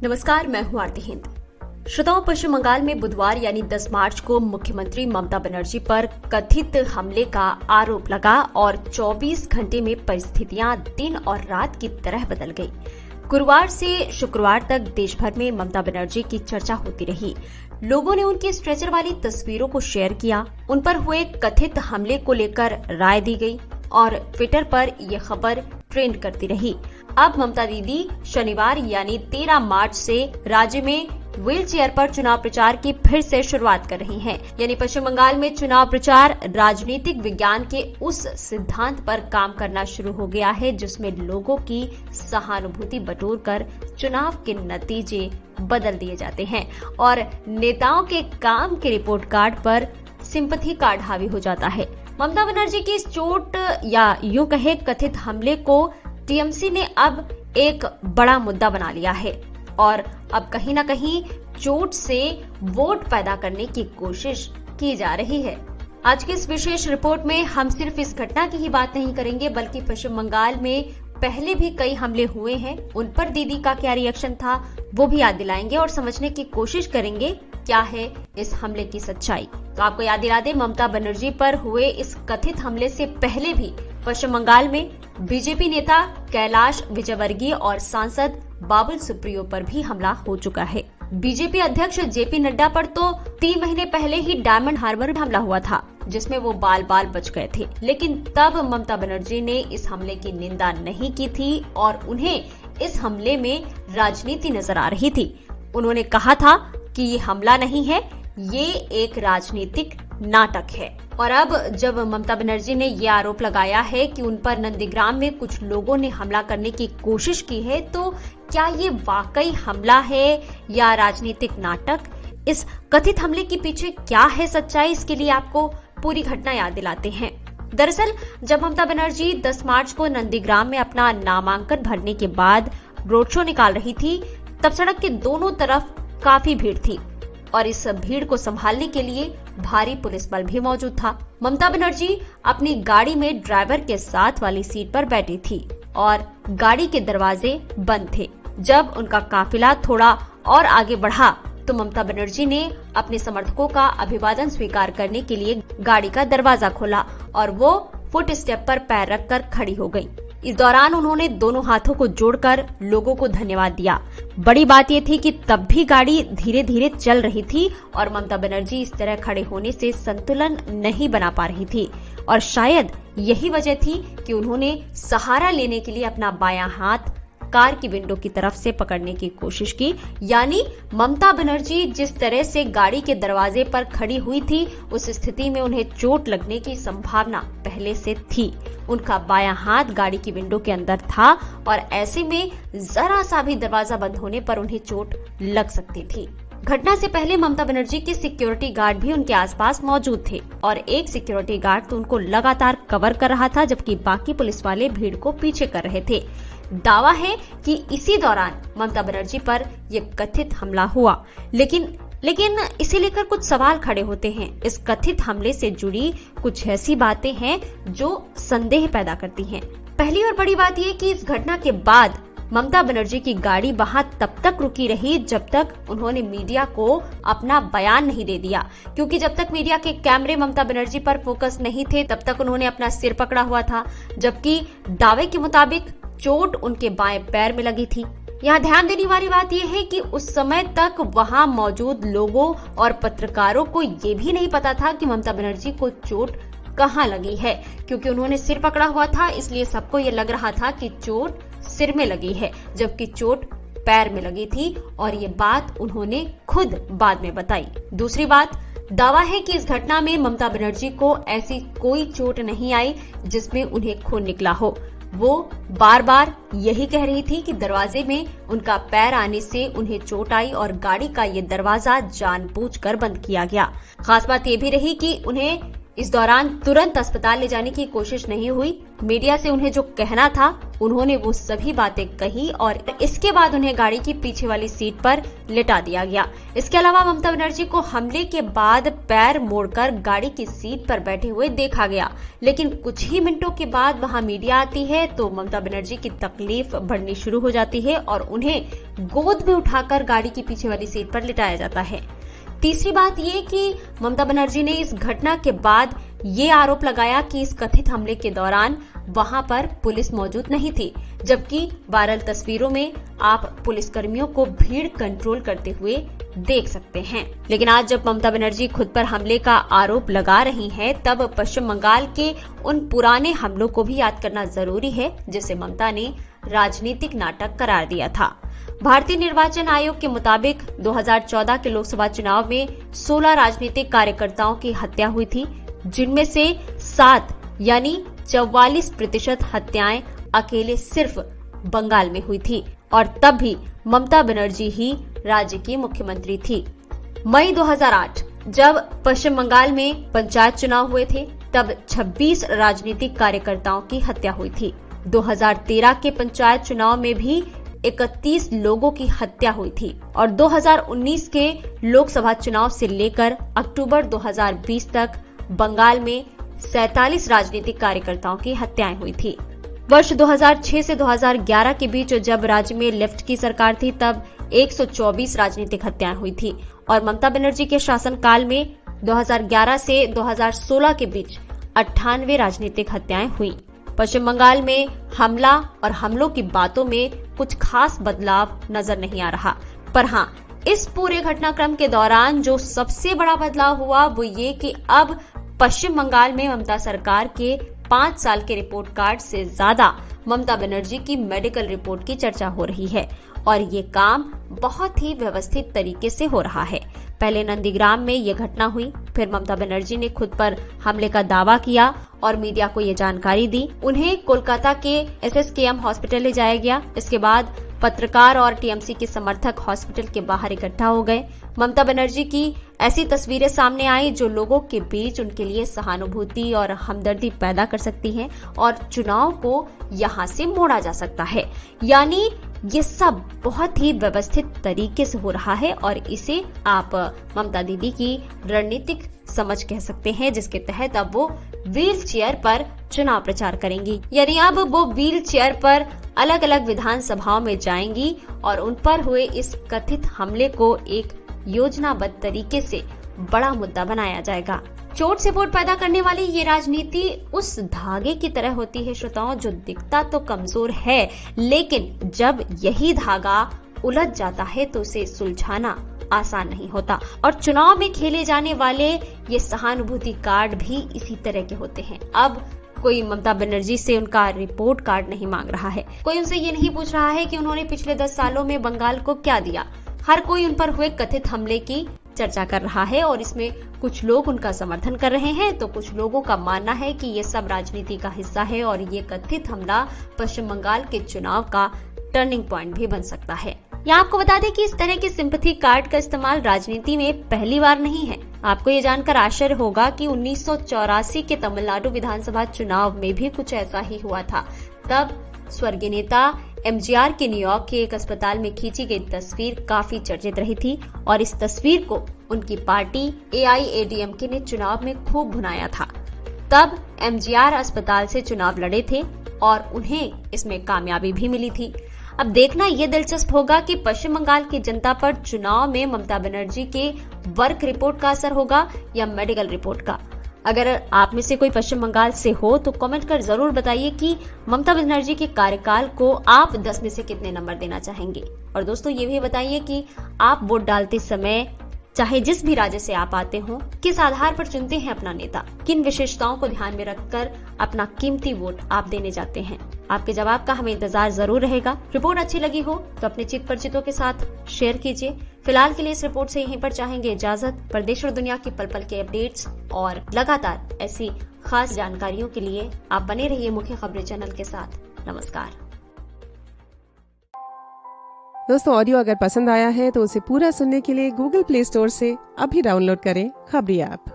नमस्कार, मैं हूं आरती हिंद। श्रोताओं, पश्चिम बंगाल में बुधवार यानी 10 मार्च को मुख्यमंत्री ममता बनर्जी पर कथित हमले का आरोप लगा और 24 घंटे में परिस्थितियां दिन और रात की तरह बदल गई। गुरुवार से शुक्रवार तक देश भर में ममता बनर्जी की चर्चा होती रही। लोगों ने उनकी स्ट्रेचर वाली तस्वीरों को शेयर किया, उन पर हुए कथित हमले को लेकर राय दी गई और ट्विटर पर यह खबर ट्रेंड करती रही। अब ममता दीदी शनिवार यानी 13 मार्च से राज्य में व्हील चेयर पर चुनाव प्रचार की फिर से शुरुआत कर रही हैं। यानी पश्चिम बंगाल में चुनाव प्रचार राजनीतिक विज्ञान के उस सिद्धांत पर काम करना शुरू हो गया है जिसमें लोगों की सहानुभूति बटोरकर चुनाव के नतीजे बदल दिए जाते हैं और नेताओं के काम के रिपोर्ट कार्ड पर सिंपैथी कार्ड हावी हो जाता है। ममता बनर्जी की इस चोट या यूं कहे कथित हमले को टीएमसी ने अब एक बड़ा मुद्दा बना लिया है और अब कहीं न कहीं चोट से वोट पैदा करने की कोशिश की जा रही है। आज की इस विशेष रिपोर्ट में हम सिर्फ इस घटना की ही बात नहीं करेंगे बल्कि पश्चिम बंगाल में पहले भी कई हमले हुए हैं, उन पर दीदी का क्या रिएक्शन था वो भी याद दिलाएंगे और समझने की कोशिश करेंगे क्या है इस हमले की सच्चाई। तो आपको याद दिला दे, ममता बनर्जी पर हुए इस कथित हमले से पहले भी पश्चिम बंगाल में बीजेपी नेता कैलाश विजयवर्गीय और सांसद बाबुल सुप्रियो पर भी हमला हो चुका है। बीजेपी अध्यक्ष जेपी नड्डा पर तो 3 महीने पहले ही डायमंड हार्बर में हमला हुआ था जिसमें वो बाल बाल बच गए थे, लेकिन तब ममता बनर्जी ने इस हमले की निंदा नहीं की थी और उन्हें इस हमले में राजनीति नजर आ रही थी। उन्होंने कहा था कि ये हमला नहीं है, ये एक राजनीतिक नाटक है। और अब जब ममता बनर्जी ने ये आरोप लगाया है कि उन पर नंदीग्राम में कुछ लोगों ने हमला करने की कोशिश की है, तो क्या ये वाकई हमला है या राजनीतिक नाटक? इस कथित हमले के पीछे क्या है सच्चाई, इसके लिए आपको पूरी घटना याद दिलाते हैं। दरअसल जब ममता बनर्जी 10 मार्च को नंदीग्राम में अपना नामांकन भरने के बाद रोड शो निकाल रही थी, तब सड़क के दोनों तरफ काफी भीड़ थी और इस भीड़ को संभालने के लिए भारी पुलिस बल भी मौजूद था। ममता बनर्जी अपनी गाड़ी में ड्राइवर के साथ वाली सीट पर बैठी थी और गाड़ी के दरवाजे बंद थे। जब उनका काफिला थोड़ा और आगे बढ़ा तो ममता बनर्जी ने अपने समर्थकों का अभिवादन स्वीकार करने के लिए गाड़ी का दरवाजा खोला और वो फुट स्टेप पर पैर रखकर खड़ी हो गई। इस दौरान उन्होंने दोनों हाथों को जोड़कर लोगों को धन्यवाद दिया। बड़ी बात यह थी कि तब भी गाड़ी धीरे धीरे चल रही थी और ममता बनर्जी इस तरह खड़े होने से संतुलन नहीं बना पा रही थी और शायद यही वजह थी कि उन्होंने सहारा लेने के लिए अपना बायां हाथ कार की विंडो की तरफ से पकड़ने की कोशिश की। यानी ममता बनर्जी जिस तरह से गाड़ी के दरवाजे पर खड़ी हुई थी, उस स्थिति में उन्हें चोट लगने की संभावना पहले से थी। उनका बायां हाथ गाड़ी की विंडो के अंदर था और ऐसे में जरा सा भी दरवाजा बंद होने पर उन्हें चोट लग सकती थी। घटना से पहले ममता बनर्जी के सिक्योरिटी गार्ड भी उनके आसपास मौजूद थे और एक सिक्योरिटी गार्ड तो उनको लगातार कवर कर रहा था जबकि बाकी पुलिस वाले भीड़ को पीछे कर रहे थे। दावा है कि इसी दौरान ममता बनर्जी पर यह कथित हमला हुआ, लेकिन इसे लेकर कुछ सवाल खड़े होते हैं। इस कथित हमले से जुड़ी कुछ ऐसी बातें हैं जो संदेह पैदा करती हैं। पहली और बड़ी बात यह कि इस घटना के बाद ममता बनर्जी की गाड़ी वहां तब तक रुकी रही जब तक उन्होंने मीडिया को अपना बयान नहीं दे दिया, क्योंकि जब तक मीडिया के कैमरे ममता बनर्जी पर फोकस नहीं थे तब तक उन्होंने अपना सिर पकड़ा हुआ था, जबकि दावे के मुताबिक चोट उनके बाएं पैर में लगी थी। यहाँ ध्यान देने वाली बात यह है कि उस समय तक वहां मौजूद लोगों और पत्रकारों को ये भी नहीं पता था कि ममता बनर्जी को चोट कहाँ लगी है, क्योंकि उन्होंने सिर पकड़ा हुआ था, इसलिए सबको ये लग रहा था कि चोट सिर में लगी है जबकि चोट पैर में लगी थी और ये बात उन्होंने खुद बाद में बताई। दूसरी बात, दावा है कि इस घटना में ममता बनर्जी को ऐसी कोई चोट नहीं आई जिसमें उन्हें खून निकला हो। वो बार बार यही कह रही थी कि दरवाजे में उनका पैर आने से उन्हें चोट आई और गाड़ी का ये दरवाजा जानबूझकर बंद किया गया। खास बात ये भी रही कि उन्हें इस दौरान तुरंत अस्पताल ले जाने की कोशिश नहीं हुई। मीडिया से उन्हें जो कहना था उन्होंने वो सभी बातें कही और इसके बाद उन्हें गाड़ी की पीछे वाली सीट पर लिटा दिया गया। इसके अलावा ममता बनर्जी को हमले के बाद पैर मोड़कर गाड़ी की सीट पर बैठे हुए देखा गया, लेकिन कुछ ही मिनटों के बाद वहां मीडिया आती है तो ममता बनर्जी की तकलीफ बढ़नी शुरू हो जाती है और उन्हें गोद में उठाकर गाड़ी की पीछे वाली सीट पर लिटाया जाता है। तीसरी बात ये कि ममता बनर्जी ने इस घटना के बाद ये आरोप लगाया कि इस कथित हमले के दौरान वहां पर पुलिस मौजूद नहीं थी, जबकि वायरल तस्वीरों में आप पुलिसकर्मियों को भीड़ कंट्रोल करते हुए देख सकते हैं। लेकिन आज जब ममता बनर्जी खुद पर हमले का आरोप लगा रही हैं, तब पश्चिम बंगाल के उन पुराने हमलों को भी याद करना जरूरी है जिसे ममता ने राजनीतिक नाटक करार दिया था। भारतीय निर्वाचन आयोग के मुताबिक 2014 के लोकसभा चुनाव में 16 राजनीतिक कार्यकर्ताओं की हत्या हुई थी, जिनमें से 7 यानी 44% हत्याएं अकेले सिर्फ बंगाल में हुई थी और तब भी ममता बनर्जी ही राज्य की मुख्यमंत्री थी। मई 2008 जब पश्चिम बंगाल में पंचायत चुनाव हुए थे, तब 26 राजनीतिक कार्यकर्ताओं की हत्या हुई थी। 2013 के पंचायत चुनाव में भी 31 लोगों की हत्या हुई थी और 2019 के लोकसभा चुनाव से लेकर अक्टूबर 2020 तक बंगाल में 47 राजनीतिक कार्यकर्ताओं की हत्याएं हुई थी। वर्ष 2006 से 2011 के बीच जब राज्य में लेफ्ट की सरकार थी, तब 124 राजनीतिक हत्याएं हुई थी और ममता बनर्जी के शासनकाल में 2011 से 2016 के बीच 98 राजनीतिक हत्याएं हुई। पश्चिम बंगाल में हमला और हमलों की बातों में कुछ खास बदलाव नजर नहीं आ रहा, पर हाँ, इस पूरे घटनाक्रम के दौरान जो सबसे बड़ा बदलाव हुआ वो ये कि अब पश्चिम बंगाल में ममता सरकार के 5 साल के रिपोर्ट कार्ड से ज्यादा ममता बनर्जी की मेडिकल रिपोर्ट की चर्चा हो रही है और ये काम बहुत ही व्यवस्थित तरीके से हो रहा है। पहले नंदीग्राम में ये घटना हुई, फिर ममता बनर्जी ने खुद पर हमले का दावा किया और मीडिया को ये जानकारी दी। उन्हें कोलकाता के SSKM हॉस्पिटल ले जाया गया। इसके बाद पत्रकार और टीएमसी के समर्थक हॉस्पिटल के बाहर इकट्ठा हो गए। ममता बनर्जी की ऐसी तस्वीरें सामने आई जो लोगों के बीच उनके लिए सहानुभूति और हमदर्दी पैदा कर सकती हैं और चुनाव को यहां से मोड़ा जा सकता है। यानी ये सब बहुत ही व्यवस्थित तरीके से हो रहा है और इसे आप ममता दीदी की रणनीतिक समझ कह सकते हैं, जिसके तहत अब वो व्हील चेयर पर चुनाव प्रचार करेंगी। यानी अब वो व्हील चेयर पर अलग अलग विधानसभाओं में जाएंगी और उन पर हुए इस कथित हमले को एक योजनाबद्ध तरीके से बड़ा मुद्दा बनाया जाएगा। चोट से वोट पैदा करने वाली ये राजनीति उस धागे की तरह होती है श्रोताओं, जो दिखता तो कमजोर है, लेकिन जब यही धागा उलझ जाता है तो उसे सुलझाना आसान नहीं होता। और चुनाव में खेले जाने वाले ये सहानुभूति कार्ड भी इसी तरह के होते हैं। अब कोई ममता बनर्जी से उनका रिपोर्ट कार्ड नहीं मांग रहा है, कोई उनसे ये नहीं पूछ रहा है कि उन्होंने पिछले 10 सालों में बंगाल को क्या दिया। हर कोई उन पर हुए कथित हमले की चर्चा कर रहा है और इसमें कुछ लोग उनका समर्थन कर रहे हैं तो कुछ लोगों का मानना है कि ये सब राजनीति का हिस्सा है और ये कथित हमला पश्चिम बंगाल के चुनाव का टर्निंग पॉइंट भी बन सकता है। यहाँ आपको बता दें कि इस तरह के सिंपैथी कार्ड का इस्तेमाल राजनीति में पहली बार नहीं है। आपको ये जानकर आश्चर्य होगा कि 1984 के तमिलनाडु विधानसभा चुनाव में भी कुछ ऐसा ही हुआ था। तब स्वर्गीय नेता MGR के न्यूयॉर्क के एक अस्पताल में खींची गई तस्वीर काफी चर्चित रही थी और इस तस्वीर को उनकी पार्टी AIADMK ने चुनाव में खूब भुनाया था। तब MGR अस्पताल से चुनाव लड़े थे और उन्हें इसमें कामयाबी भी मिली थी। अब देखना ये दिलचस्प होगा कि पश्चिम बंगाल की जनता पर चुनाव में ममता बनर्जी के वर्क रिपोर्ट का असर होगा या मेडिकल रिपोर्ट का। अगर आप में से कोई पश्चिम बंगाल से हो तो कमेंट कर जरूर बताइए कि ममता बनर्जी के कार्यकाल को आप 10 में से कितने नंबर देना चाहेंगे। और दोस्तों ये भी बताइए कि आप वोट डालते समय चाहे जिस भी राज्य से आप आते हो, किस आधार पर चुनते हैं अपना नेता, किन विशेषताओं को ध्यान में रखकर अपना कीमती वोट आप देने जाते हैं। आपके जवाब का हमें इंतजार जरूर रहेगा। रिपोर्ट अच्छी लगी हो तो अपने चित परिचितों के साथ शेयर कीजिए। फिलहाल के लिए इस रिपोर्ट से यहीं पर चाहेंगे इजाजत। प्रदेश और दुनिया की पल पल के अपडेट्स और लगातार ऐसी खास जानकारियों के लिए आप बने रहिए मुख्य खबरें चैनल के साथ। नमस्कार दोस्तों, ऑडियो अगर पसंद आया है तो उसे पूरा सुनने के लिए गूगल प्ले स्टोर से अभी डाउनलोड करें खबरी ऐप।